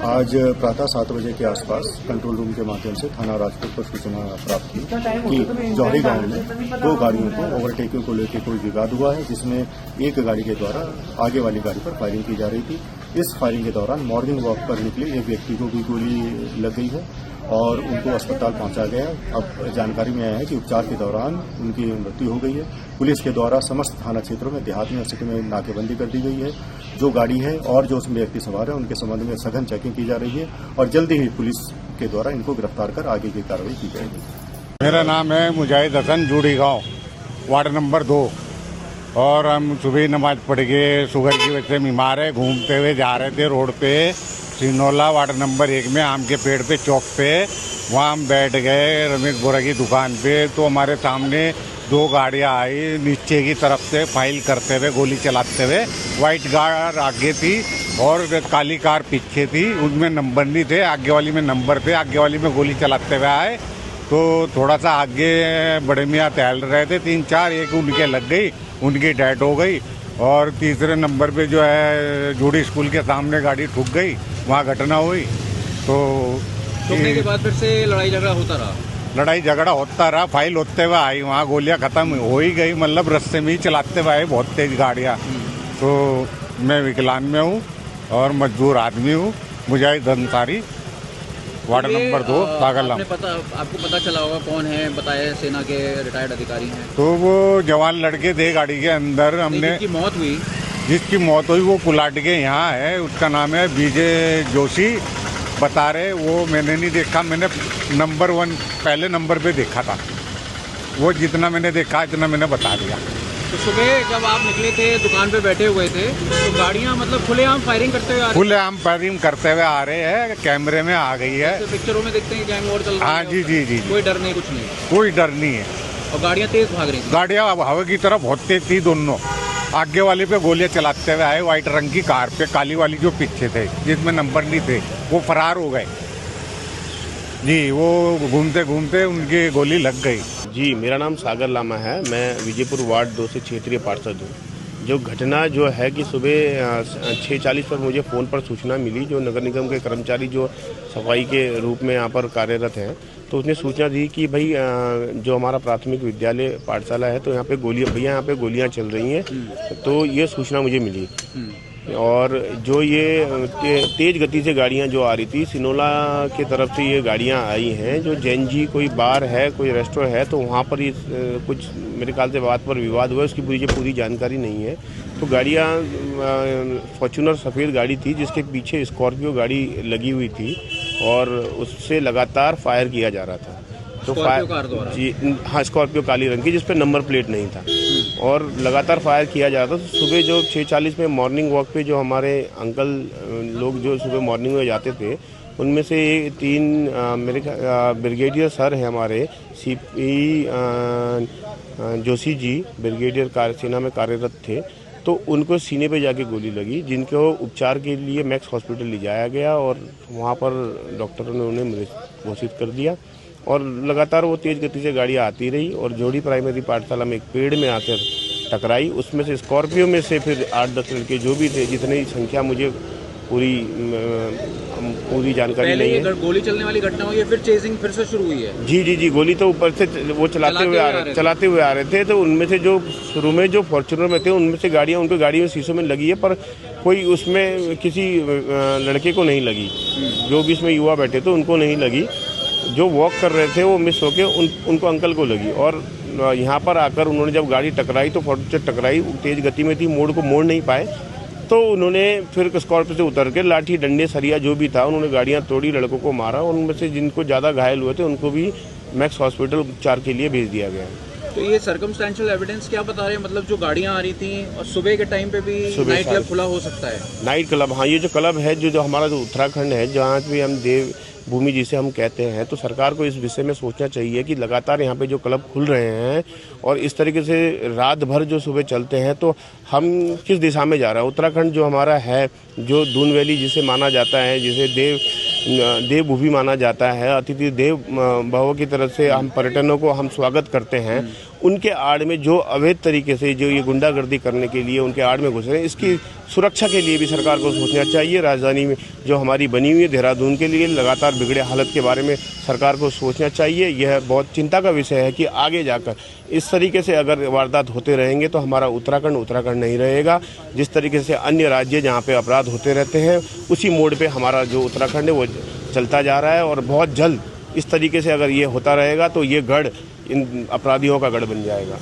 आज प्रातः 7 बजे के आसपास कंट्रोल रूम के माध्यम से थाना राजपुर पर सूचना प्राप्त की कि जौहरी गांव में 2 गाड़ियों को ओवरटेकिंग को लेकर कोई विवाद हुआ है, जिसमें एक गाड़ी के द्वारा आगे वाली गाड़ी पर फायरिंग की जा रही थी। इस फायरिंग के दौरान मॉर्निंग वॉक पर निकले एक व्यक्ति को भी गोली लग गई है और उनको अस्पताल पहुंचा गया। अब जानकारी में आया है कि उपचार के दौरान उनकी मृत्यु हो गई है। पुलिस के द्वारा समस्त थाना क्षेत्रों में देहात और सिटी में नाकेबंदी कर दी गई है। जो गाड़ी है और जो उसमें व्यक्ति सवार है उनके संबंध में सघन चेकिंग की जा रही है और जल्दी ही पुलिस के द्वारा इनको गिरफ्तार कर आगे की कार्रवाई की जाएगी। मेरा नाम है मुजाहिद हसन, जूड़ी गाँव, वार्ड नंबर 2। और हम सुबह नमाज पढ़ के शुगर की वजह से बीमार है, घूमते हुए जा रहे थे रोड पे सिनोला वार्ड नंबर 1 में आम के पेड़ पे चौक पे। वहाँ हम बैठ गए रमेश बोरा की दुकान पे, तो हमारे सामने 2 गाड़ियाँ आई नीचे की तरफ से फाइल करते हुए, गोली चलाते हुए। वाइट कार आगे थी और काली कार पीछे थी, उनमें नंबर नहीं थे, आगे वाली में नंबर थे। आगे वाली में गोली चलाते हुए आए तो थोड़ा सा आगे बड़े मियाँ टहल रहे थे 3-4, एक उनके लग गई, उनकी डेथ हो गई। और तीसरे नंबर पे जो है जूड़ी स्कूल के सामने गाड़ी ठुक गई, वहाँ घटना हुई। तो ठुकने के बाद फिर से लड़ाई झगड़ा होता रहा, फाइल होते हुए आई, वहाँ गोलियाँ खत्म हो ही गई, मतलब रास्ते में ही चलाते हुए आए बहुत तेज गाड़ियाँ। तो मैं विकलांग में हूँ और मजदूर आदमी हूँ, मुजाहिद अंसारी, वार्ड नंबर 2, सागरलाम। आपको पता चला होगा कौन है, बताया सेना के रिटायर्ड अधिकारी हैं। तो वो जवान लड़के थे गाड़ी के अंदर। हमने जिसकी मौत हुई वो कुलाट के यहाँ है, उसका नाम है विजय जोशी बता रहे। वो मैंने नहीं देखा, मैंने नंबर 1 पहले नंबर पे देखा था। वो जितना मैंने देखा इतना मैंने बता दिया। तो सुबह जब आप निकले थे, दुकान पे बैठे हुए थे, तो गाड़ियाँ मतलब खुलेआम फायरिंग करते हुए आ रहे हैं, कैमरे में आ गई है। तो पिक्चरों में देखते हैं गैंग वॉर चल रहा है। हाँ जी। कोई डर नहीं, कुछ नहीं, कोई डर नहीं है। और गाड़ियाँ तेज भाग रही थी। गाड़ियाँ हवा की तरफ होते थी दोनों। आगे वाली पे गोलियां चलाते हुए आए, व्हाइट रंग की कार पे, काली वाली जो पीछे थे जिसमें नंबर नहीं थे वो फरार हो गए जी। वो घूमते घूमते उनकी गोली लग गई जी। मेरा नाम सागर लामा है, मैं विजयपुर वार्ड 2 से क्षेत्रीय पार्षद हूँ। जो घटना जो है कि सुबह 6:40 पर मुझे फ़ोन पर सूचना मिली, जो नगर निगम के कर्मचारी जो सफाई के रूप में यहाँ पर कार्यरत हैं, तो उसने सूचना दी कि भाई जो हमारा प्राथमिक विद्यालय पाठशाला है, तो यहाँ पे यहाँ पे गोलियाँ चल रही हैं। तो ये सूचना मुझे मिली और जो ये तेज़ गति से गाड़ियाँ जो आ रही थी सिनोला की तरफ से, ये गाड़ियाँ आई हैं। जो जैन जी कोई बार है, कोई रेस्टोरेंट है, तो वहाँ पर ये कुछ मेरे ख्याल से बात पर विवाद हुआ, उसकी पूरी जानकारी नहीं है। तो गाड़ियाँ फॉर्च्यूनर सफ़ेद गाड़ी थी जिसके पीछे स्कॉर्पियो गाड़ी लगी हुई थी और उससे लगातार फायर किया जा रहा था। तो जी हाँ, स्कॉर्पियो काली रंग की जिस पर नंबर प्लेट नहीं था और लगातार फायर किया जा रहा था। तो सुबह जो 6:40 में मॉर्निंग वॉक पे जो हमारे अंकल लोग जो सुबह मॉर्निंग में जाते थे, उनमें से 3 मेरे ब्रिगेडियर सर हैं हमारे, CP जोशी जी, ब्रिगेडियर सेना में कार्यरत थे। तो उनको सीने पे जाके गोली लगी, जिनको उपचार के लिए मैक्स हॉस्पिटल ले जाया गया और वहाँ पर डॉक्टरों ने उन्हें मृत घोषित कर दिया। और लगातार वो तेज़ गति से गाड़ियाँ आती रही और जोड़ी प्राइमरी पाठशाला में एक पेड़ में आकर टकराई। उसमें से स्कॉर्पियो में से फिर 8-10 लड़के जो भी थे, जितनी संख्या मुझे पूरी जानकारी नहीं है। गोली चलने वाली घटना हुई है, फिर चेजिंग फिर से शुरू हुई है। जी। गोली तो ऊपर से वो चलाते हुए आ रहे थे। तो उनमें से जो शुरू में जो फॉर्च्यूनर में थे, उनमें से गाड़ियाँ उनकी गाड़ी में शीशों में लगी है, पर कोई उसमें किसी लड़के को नहीं लगी। जो भी इसमें युवा बैठे थे उनको नहीं लगी। जो वॉक कर रहे थे वो मिस होके उनको अंकल को लगी। और यहाँ पर आकर उन्होंने जब गाड़ी टकराई तो फॉर्च्यूनर टकराई, तेज़ गति में थी, मोड़ को मोड़ नहीं पाए, तो उन्होंने फिर स्कॉर्पियो से उतर के लाठी डंडे सरिया जो भी था उन्होंने गाड़ियाँ तोड़ी, लड़कों को मारा और उनमें से जिनको ज़्यादा घायल हुए थे उनको भी मैक्स हॉस्पिटल उपचार के लिए भेज दिया गया। तो ये सर्कमस्टेंशियल एविडेंस क्या बता रहे हैं, मतलब जो गाड़ियाँ आ रही थी और सुबह के टाइम पे भी नाइट क्लब खुला हो सकता है? नाइट क्लब, हाँ, ये जो क्लब है जो हमारा जो उत्तराखंड है, जहाँ भी हम देव भूमि जिसे हम कहते हैं, तो सरकार को इस विषय में सोचना चाहिए कि लगातार यहाँ पे जो क्लब खुल रहे हैं और इस तरीके से रात भर जो सुबह चलते हैं, तो हम किस दिशा में जा रहा है। उत्तराखंड जो हमारा है, जो दून वैली जिसे माना जाता है, जिसे देव भूमि माना जाता है, अतिथि देव भव की तरफ से हम पर्यटनों को हम स्वागत करते हैं, उनके आड़ में जो अवैध तरीके से जो ये गुंडागर्दी करने के लिए उनके आड़ में घुस रहे हैं, इसकी सुरक्षा के लिए भी सरकार को सोचना चाहिए। राजधानी में जो हमारी बनी हुई है देहरादून के लिए लगातार बिगड़े हालत के बारे में सरकार को सोचना चाहिए। यह बहुत चिंता का विषय है कि आगे जाकर इस तरीके से अगर वारदात होते रहेंगे तो हमारा उत्तराखंड नहीं रहेगा। जिस तरीके से अन्य राज्य जहाँ पे अपराध होते रहते हैं उसी मोड पे हमारा जो उत्तराखंड है वो चलता जा रहा है, और बहुत जल्द इस तरीके से अगर ये होता रहेगा तो ये गढ़ इन अपराधियों का गढ़ बन जाएगा।